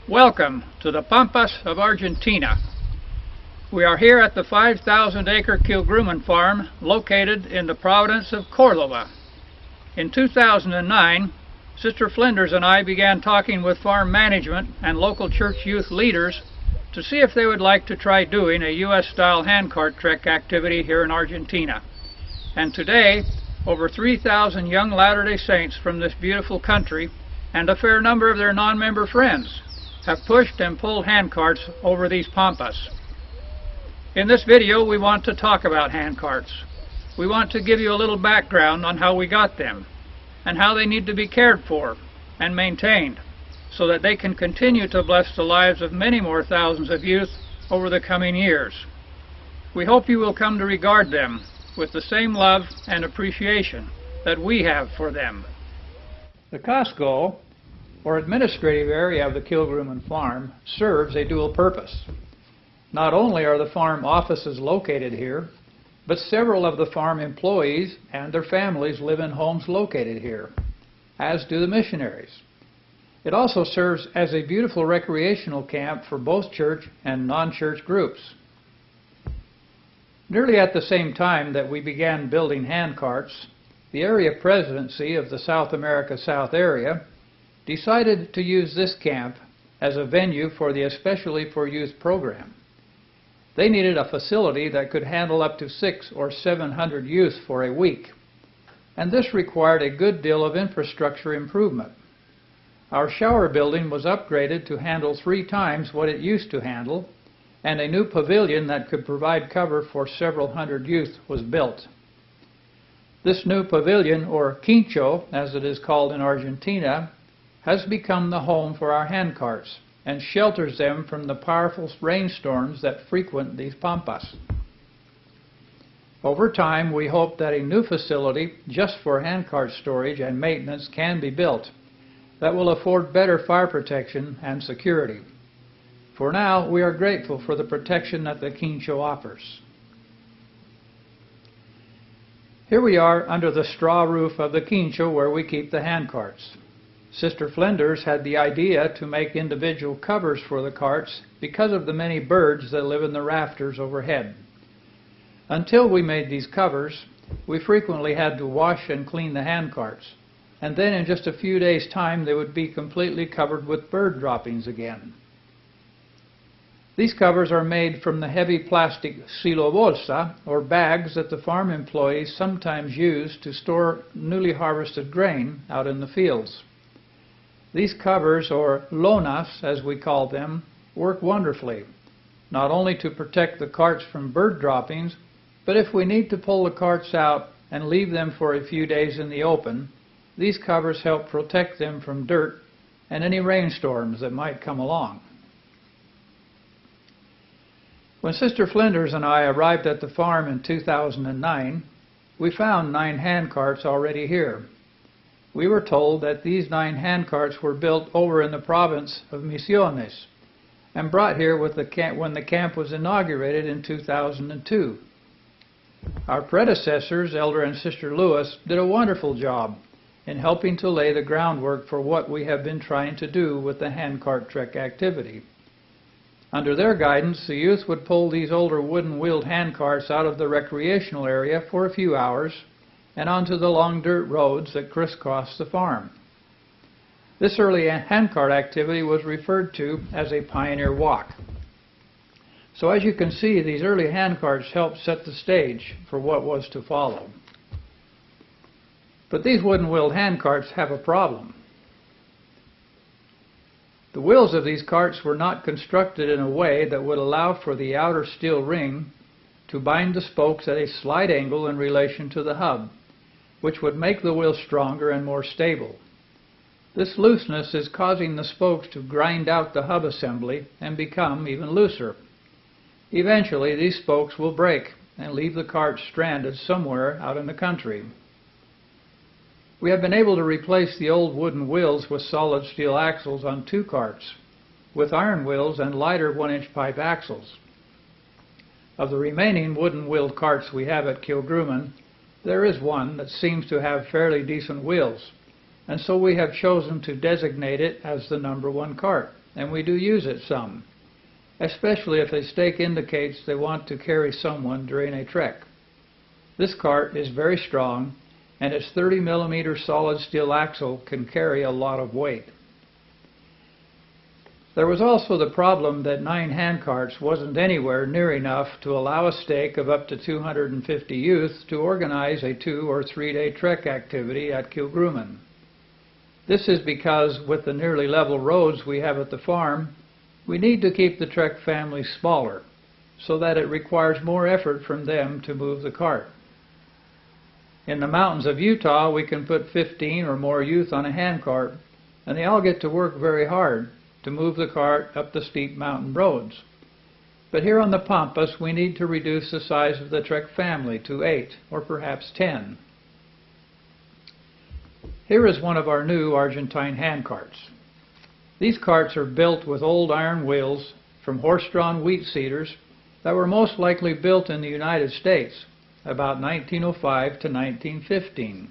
Welcome to the Pampas of Argentina. We are here at the 5,000-acre Kigruman farm located in the province of Córdoba. In 2009, Sister Flinders and I began talking with farm management and local church youth leaders to see if they would like to try doing a U.S.-style handcart trek activity here in Argentina. And today, over 3,000 young Latter-day Saints from this beautiful country and a fair number of their non-member friends have pushed and pulled handcarts over these pampas. In this video, we want to talk about handcarts. We want to give you a little background on how we got them and how they need to be cared for and maintained so that they can continue to bless the lives of many more thousands of youth over the coming years. We hope you will come to regard them with the same love and appreciation that we have for them. The Casco, or administrative area of the Kigruman farm, serves a dual purpose. Not only are the farm offices located here, but several of the farm employees and their families live in homes located here, as do the missionaries. It also serves as a beautiful recreational camp for both church and non-church groups. Nearly at the same time that we began building handcarts, the area presidency of the South America South area decided to use this camp as a venue for the Especially for Youth program. They needed a facility that could handle up to 600 or 700 youth for a week, and this required a good deal of infrastructure improvement. Our shower building was upgraded to handle 3 times what it used to handle, and a new pavilion that could provide cover for several hundred youth was built. This new pavilion, or quincho as it is called in Argentina, has become the home for our handcarts and shelters them from the powerful rainstorms that frequent these pampas. Over time, we hope that a new facility just for handcart storage and maintenance can be built that will afford better fire protection and security. For now, we are grateful for the protection that the quincho offers. Here we are under the straw roof of the quincho where we keep the handcarts. Sister Flinders had the idea to make individual covers for the carts because of the many birds that live in the rafters overhead. Until we made these covers, we frequently had to wash and clean the handcarts, and then in just a few days' time they would be completely covered with bird droppings again. These covers are made from the heavy plastic silo bolsa, or bags that the farm employees sometimes use to store newly harvested grain out in the fields. These covers, or lonas as we call them, work wonderfully, not only to protect the carts from bird droppings, but if we need to pull the carts out and leave them for a few days in the open, these covers help protect them from dirt and any rainstorms that might come along. When Sister Flinders and I arrived at the farm in 2009, we found 9 handcarts already here. We were told that these 9 handcarts were built over in the province of Misiones and brought here with when the camp was inaugurated in 2002. Our predecessors, Elder and Sister Lewis, did a wonderful job in helping to lay the groundwork for what we have been trying to do with the handcart trek activity. Under their guidance, the youth would pull these older wooden-wheeled handcarts out of the recreational area for a few hours and onto the long dirt roads that crisscross the farm. This early handcart activity was referred to as a pioneer walk. So as you can see, these early handcarts helped set the stage for what was to follow. But these wooden-wheeled handcarts have a problem. The wheels of these carts were not constructed in a way that would allow for the outer steel ring to bind the spokes at a slight angle in relation to the hub, which would make the wheel stronger and more stable. This looseness is causing the spokes to grind out the hub assembly and become even looser. Eventually, these spokes will break and leave the cart stranded somewhere out in the country. We have been able to replace the old wooden wheels with solid steel axles on 2 carts, with iron wheels and lighter 1-inch pipe axles. Of the remaining wooden-wheeled carts we have at Kigruman, there is one that seems to have fairly decent wheels, and so we have chosen to designate it as the number 1 cart. and we do use it some, especially if a stake indicates they want to carry someone during a trek. This cart is very strong, and its 30mm solid steel axle can carry a lot of weight. There was also the problem that 9 handcarts wasn't anywhere near enough to allow a stake of up to 250 youth to organize a 2- or 3-day trek activity at Kigruman. This is because with the nearly level roads we have at the farm, we need to keep the trek family smaller, so that it requires more effort from them to move the cart. In the mountains of Utah, we can put 15 or more youth on a handcart, and they all get to work very hard to move the cart up the steep mountain roads. But here on the Pampas, we need to reduce the size of the trek family to 8 or perhaps 10. Here is one of our new Argentine handcarts. These carts are built with old iron wheels from horse-drawn wheat seeders that were most likely built in the United States about 1905 to 1915.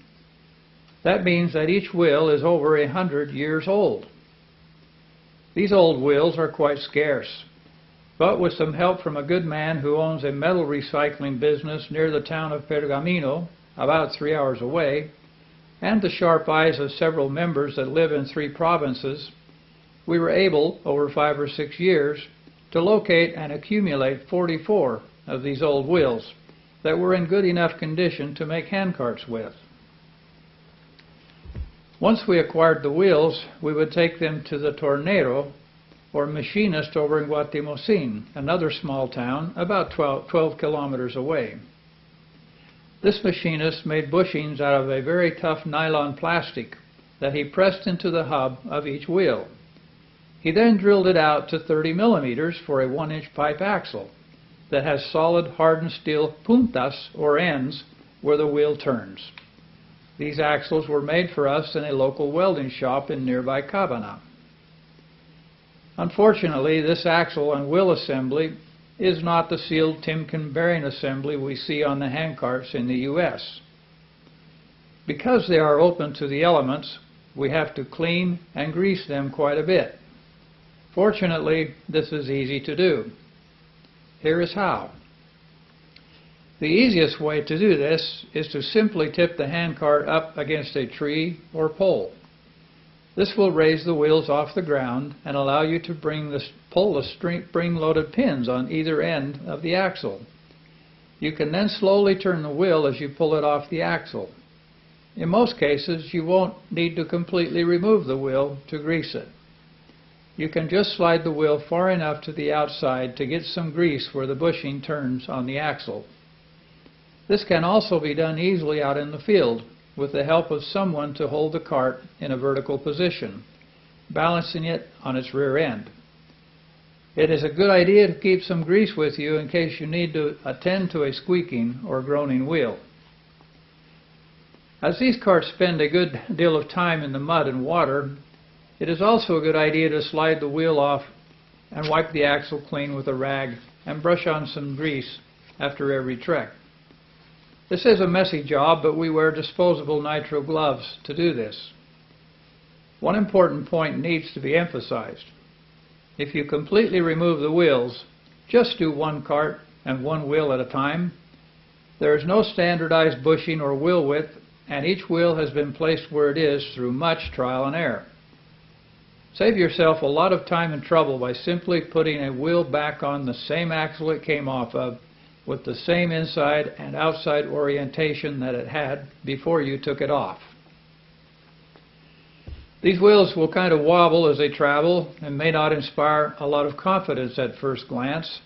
That means that each wheel is over 100 years old. These old wheels are quite scarce, but with some help from a good man who owns a metal recycling business near the town of Pergamino, about 3 hours away, and the sharp eyes of several members that live in 3 provinces, we were able, over 5 or 6 years, to locate and accumulate 44 of these old wheels that were in good enough condition to make handcarts with. Once we acquired the wheels, we would take them to the tornero, or machinist, over in Guatemocin, another small town about 12 kilometers away. This machinist made bushings out of a very tough nylon plastic that he pressed into the hub of each wheel. He then drilled it out to 30mm for a 1-inch pipe axle that has solid hardened steel puntas, or ends, where the wheel turns. These axles were made for us in a local welding shop in nearby Cabana. Unfortunately, this axle and wheel assembly is not the sealed Timken bearing assembly we see on the handcarts in the U.S. Because they are open to the elements, we have to clean and grease them quite a bit. Fortunately, this is easy to do. Here is how. The easiest way to do this is to simply tip the handcart up against a tree or pole. This will raise the wheels off the ground and allow you to pull the spring-loaded pins on either end of the axle. You can then slowly turn the wheel as you pull it off the axle. In most cases, you won't need to completely remove the wheel to grease it. You can just slide the wheel far enough to the outside to get some grease where the bushing turns on the axle. This can also be done easily out in the field with the help of someone to hold the cart in a vertical position, balancing it on its rear end. It is a good idea to keep some grease with you in case you need to attend to a squeaking or groaning wheel. As these carts spend a good deal of time in the mud and water, it is also a good idea to slide the wheel off and wipe the axle clean with a rag and brush on some grease after every trek. This is a messy job, but we wear disposable nitrile gloves to do this. One important point needs to be emphasized. If you completely remove the wheels, just do one cart and one wheel at a time. There is no standardized bushing or wheel width, and each wheel has been placed where it is through much trial and error. Save yourself a lot of time and trouble by simply putting a wheel back on the same axle it came off of, with the same inside and outside orientation that it had before you took it off. These wheels will kind of wobble as they travel and may not inspire a lot of confidence at first glance,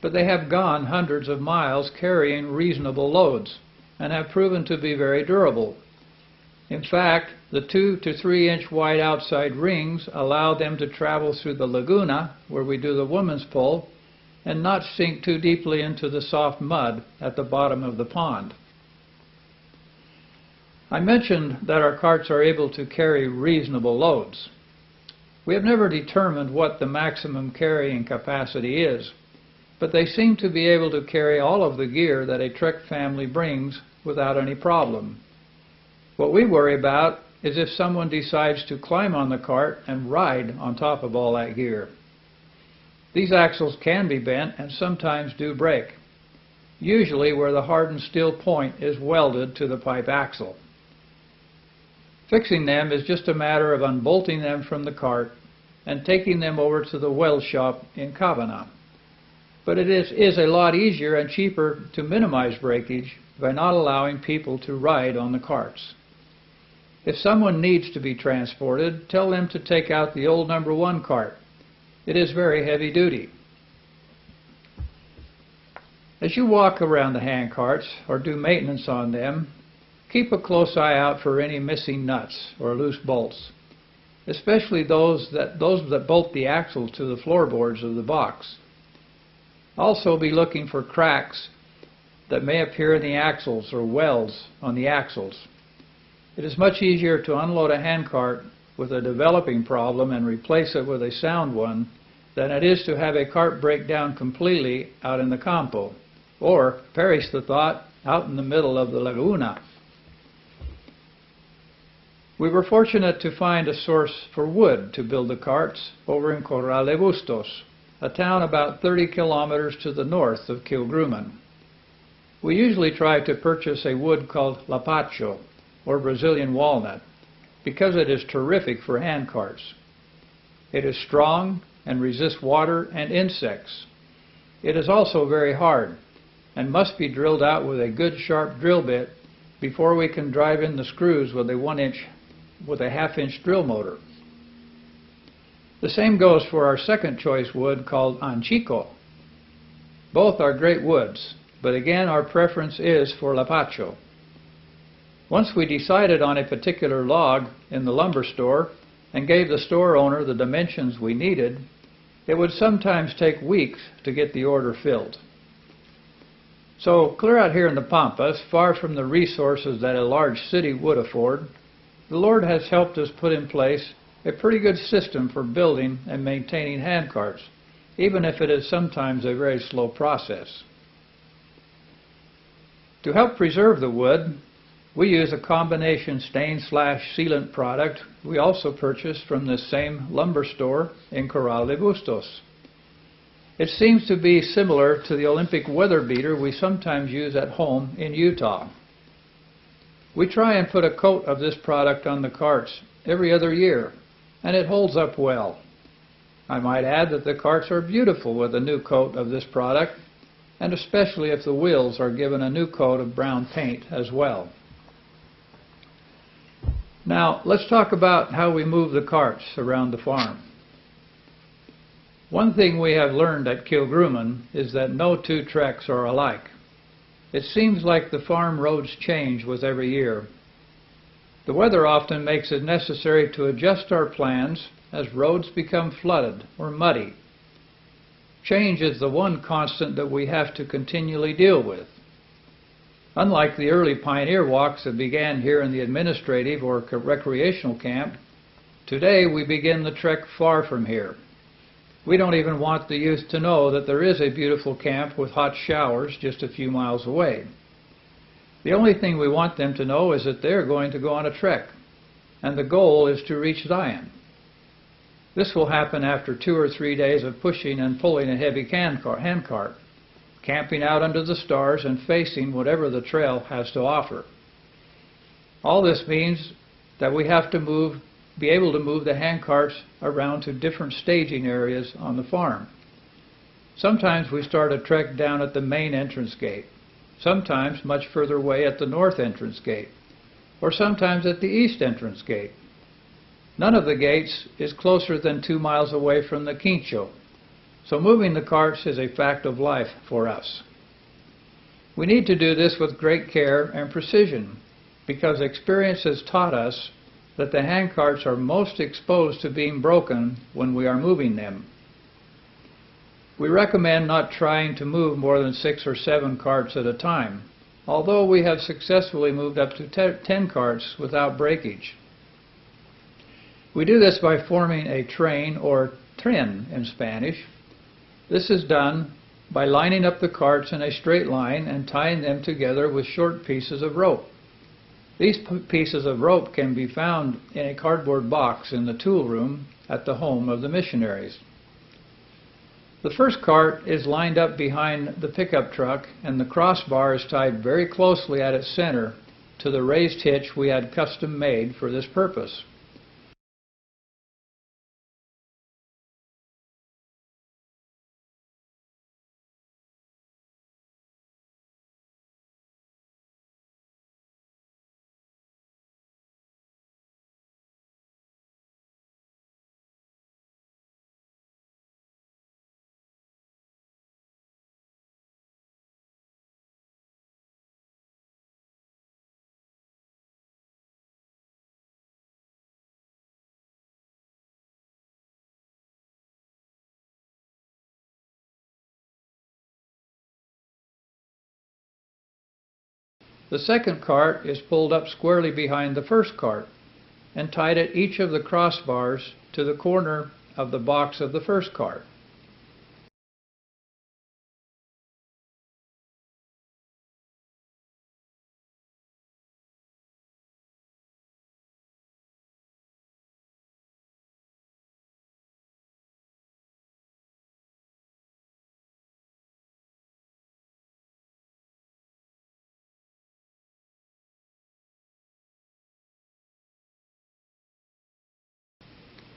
but they have gone hundreds of miles carrying reasonable loads and have proven to be very durable. In fact, the 2 to 3 inch wide outside rings allow them to travel through the laguna, where we do the women's pull, and not sink too deeply into the soft mud at the bottom of the pond. I mentioned that our carts are able to carry reasonable loads. We have never determined what the maximum carrying capacity is, but they seem to be able to carry all of the gear that a trek family brings without any problem. What we worry about is if someone decides to climb on the cart and ride on top of all that gear. These axles can be bent and sometimes do break, usually where the hardened steel point is welded to the pipe axle. Fixing them is just a matter of unbolting them from the cart and taking them over to the weld shop in Kavana. But it is a lot easier and cheaper to minimize breakage by not allowing people to ride on the carts. If someone needs to be transported, tell them to take out the old number 1 cart. It is very heavy duty. As you walk around the handcarts or do maintenance on them, keep a close eye out for any missing nuts or loose bolts, especially those that bolt the axles to the floorboards of the box. Also be looking for cracks that may appear in the axles or welds on the axles. It is much easier to unload a handcart with a developing problem and replace it with a sound one than it is to have a cart break down completely out in the campo, or, perish the thought, out in the middle of the laguna. We were fortunate to find a source for wood to build the carts over in Corral de Bustos, a town about 30 kilometers to the north of Kigruman. We usually try to purchase a wood called lapacho, or Brazilian walnut, because it is terrific for handcarts. It is strong and resists water and insects. It is also very hard and must be drilled out with a good sharp drill bit before we can drive in the screws with a half-inch drill motor. The same goes for our second choice wood called anchico. Both are great woods, but again our preference is for lapacho. Once we decided on a particular log in the lumber store and gave the store owner the dimensions we needed, it would sometimes take weeks to get the order filled. So, clear out here in the Pampas, far from the resources that a large city would afford, the Lord has helped us put in place a pretty good system for building and maintaining handcarts, even if it is sometimes a very slow process. To help preserve the wood, we use a combination stain/sealant product we also purchased from this same lumber store in Corral de Bustos. It seems to be similar to the Olympic weather beater we sometimes use at home in Utah. We try and put a coat of this product on the carts every other year, and it holds up well. I might add that the carts are beautiful with a new coat of this product, and especially if the wheels are given a new coat of brown paint as well. Now, let's talk about how we move the carts around the farm. One thing we have learned at Kigruman is that no two treks are alike. It seems like the farm roads change with every year. The weather often makes it necessary to adjust our plans as roads become flooded or muddy. Change is the one constant that we have to continually deal with. Unlike the early pioneer walks that began here in the administrative or recreational camp, today we begin the trek far from here. We don't even want the youth to know that there is a beautiful camp with hot showers just a few miles away. The only thing we want them to know is that they're going to go on a trek, and the goal is to reach Zion. This will happen after 2 or 3 days of pushing and pulling a heavy handcart, camping out under the stars and facing whatever the trail has to offer. All this means that we have to be able to move the handcarts around to different staging areas on the farm. Sometimes we start a trek down at the main entrance gate, sometimes much further away at the north entrance gate, or sometimes at the east entrance gate. None of the gates is closer than 2 miles away from the quincho, so moving the carts is a fact of life for us. We need to do this with great care and precision, because experience has taught us that the handcarts are most exposed to being broken when we are moving them. We recommend not trying to move more than 6 or 7 carts at a time, although we have successfully moved up to 10 carts without breakage. We do this by forming a train, or tren in Spanish. This is done by lining up the carts in a straight line and tying them together with short pieces of rope. These pieces of rope can be found in a cardboard box in the tool room at the home of the missionaries. The first cart is lined up behind the pickup truck, and the crossbar is tied very closely at its center to the raised hitch we had custom made for this purpose. The second cart is pulled up squarely behind the first cart and tied at each of the crossbars to the corner of the box of the first cart.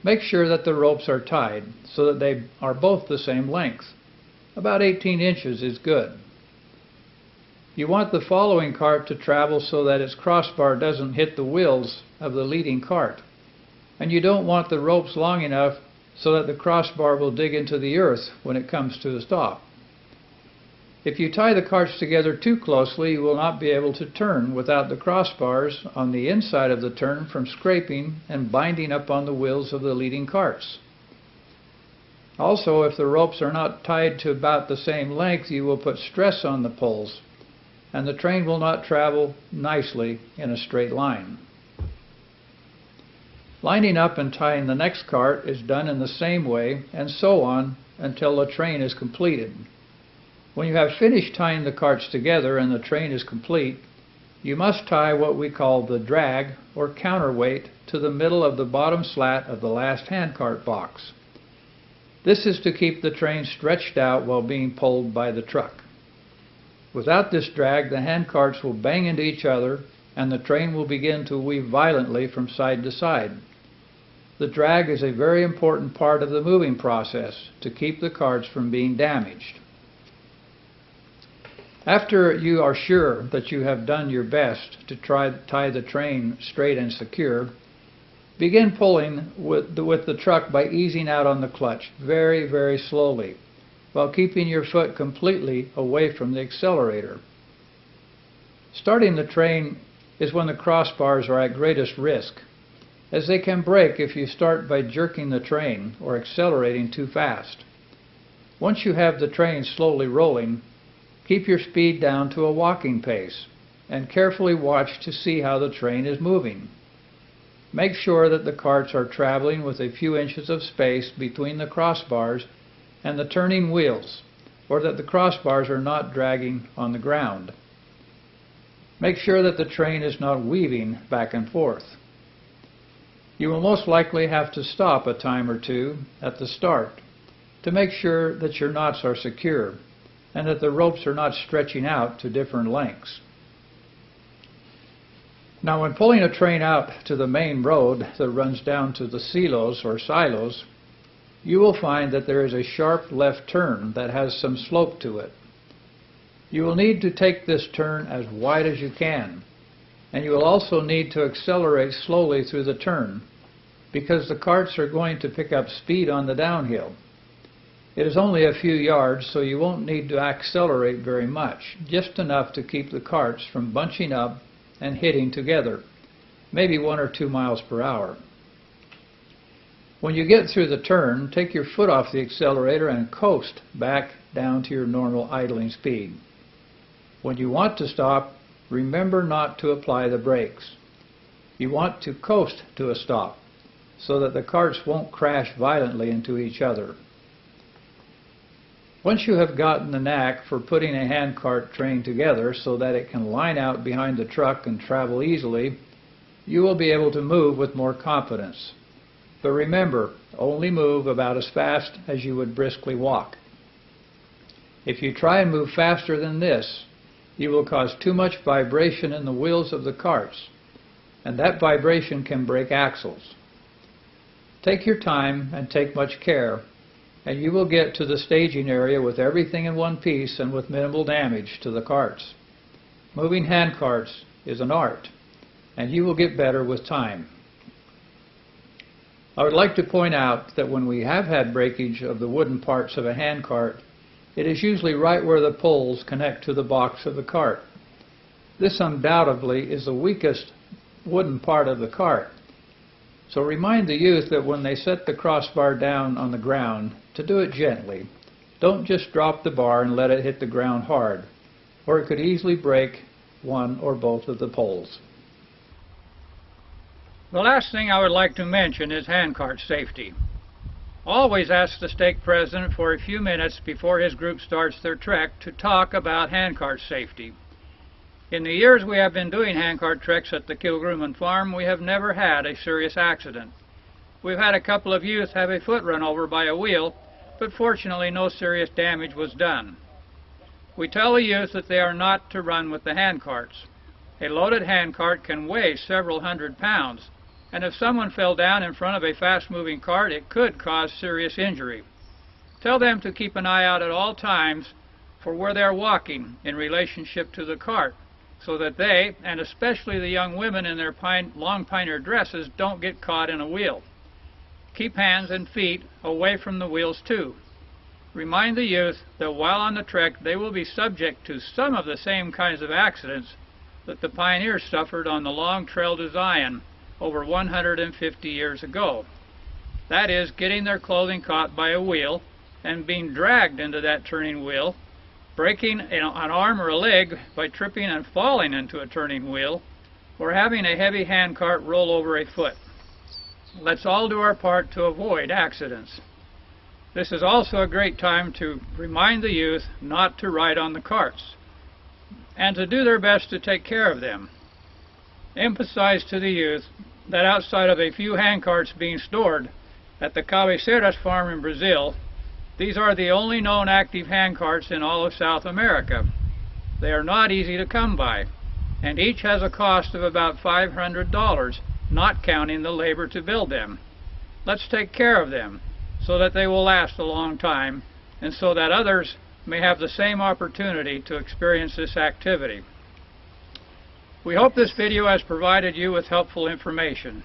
Make sure that the ropes are tied so that they are both the same length. About 18 inches is good. You want the following cart to travel so that its crossbar doesn't hit the wheels of the leading cart. And you don't want the ropes long enough so that the crossbar will dig into the earth when it comes to a stop. If you tie the carts together too closely, you will not be able to turn without the crossbars on the inside of the turn from scraping and binding up on the wheels of the leading carts. Also, if the ropes are not tied to about the same length, you will put stress on the poles, and the train will not travel nicely in a straight line. Lining up and tying the next cart is done in the same way, and so on until the train is completed. When you have finished tying the carts together and the train is complete, you must tie what we call the drag or counterweight to the middle of the bottom slat of the last handcart box. This is to keep the train stretched out while being pulled by the truck. Without this drag, the handcarts will bang into each other and the train will begin to weave violently from side to side. The drag is a very important part of the moving process to keep the carts from being damaged. After you are sure that you have done your best to tie the train straight and secure, begin pulling with the truck by easing out on the clutch very, very slowly, while keeping your foot completely away from the accelerator. Starting the train is when the crossbars are at greatest risk, as they can break if you start by jerking the train or accelerating too fast. Once you have the train slowly rolling, keep your speed down to a walking pace and carefully watch to see how the train is moving. Make sure that the carts are traveling with a few inches of space between the crossbars and the turning wheels, or that the crossbars are not dragging on the ground. Make sure that the train is not weaving back and forth. You will most likely have to stop a time or two at the start to make sure that your knots are secure and that the ropes are not stretching out to different lengths. Now, when pulling a train out to the main road that runs down to the silos or silos, you will find that there is a sharp left turn that has some slope to it. You will need to take this turn as wide as you can, and you will also need to accelerate slowly through the turn because the carts are going to pick up speed on the downhill. It is only a few yards, so you won't need to accelerate very much, just enough to keep the carts from bunching up and hitting together, maybe 1 or 2 miles per hour. When you get through the turn, take your foot off the accelerator and coast back down to your normal idling speed. When you want to stop, remember not to apply the brakes. You want to coast to a stop so that the carts won't crash violently into each other. Once you have gotten the knack for putting a handcart train together so that it can line out behind the truck and travel easily, you will be able to move with more confidence. But remember, only move about as fast as you would briskly walk. If you try and move faster than this, you will cause too much vibration in the wheels of the carts, and that vibration can break axles. Take your time and take much care, and you will get to the staging area with everything in one piece and with minimal damage to the carts. Moving handcarts is an art, and you will get better with time. I would like to point out that when we have had breakage of the wooden parts of a handcart, it is usually right where the poles connect to the box of the cart. This undoubtedly is the weakest wooden part of the cart. So remind the youth that when they set the crossbar down on the ground, to do it gently. Don't just drop the bar and let it hit the ground hard, or it could easily break one or both of the poles. The last thing I would like to mention is handcart safety. Always ask the stake president for a few minutes before his group starts their trek to talk about handcart safety. In the years we have been doing handcart treks at the Kigruman farm, we have never had a serious accident. We've had a couple of youth have a foot run over by a wheel, but fortunately no serious damage was done. We tell the youth that they are not to run with the handcarts. A loaded handcart can weigh several hundred pounds, and if someone fell down in front of a fast-moving cart, it could cause serious injury. Tell them to keep an eye out at all times for where they are walking in relationship to the cart, so that they, and especially the young women in their long pioneer dresses, don't get caught in a wheel. Keep hands and feet away from the wheels too. Remind the youth that while on the trek they will be subject to some of the same kinds of accidents that the pioneers suffered on the long trail to Zion over 150 years ago. That is, getting their clothing caught by a wheel and being dragged into that turning wheel, breaking an arm or a leg by tripping and falling into a turning wheel, or having a heavy handcart roll over a foot. Let's all do our part to avoid accidents. This is also a great time to remind the youth not to ride on the carts, and to do their best to take care of them. Emphasize to the youth that outside of a few handcarts being stored at the Capacitar farm in Brazil, these are the only known active handcarts in all of South America. They are not easy to come by, and each has a cost of about $500, not counting the labor to build them. Let's take care of them so that they will last a long time, and so that others may have the same opportunity to experience this activity. We hope this video has provided you with helpful information.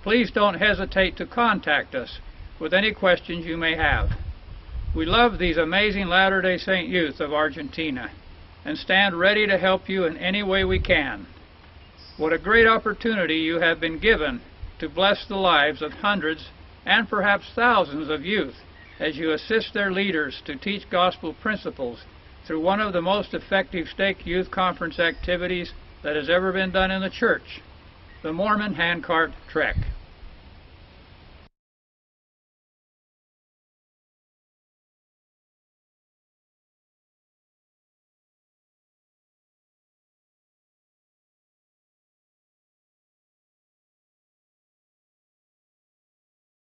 Please don't hesitate to contact us with any questions you may have. We love these amazing Latter-day Saint youth of Argentina and stand ready to help you in any way we can. What a great opportunity you have been given to bless the lives of hundreds and perhaps thousands of youth as you assist their leaders to teach gospel principles through one of the most effective stake youth conference activities that has ever been done in the church, the Mormon Handcart Trek.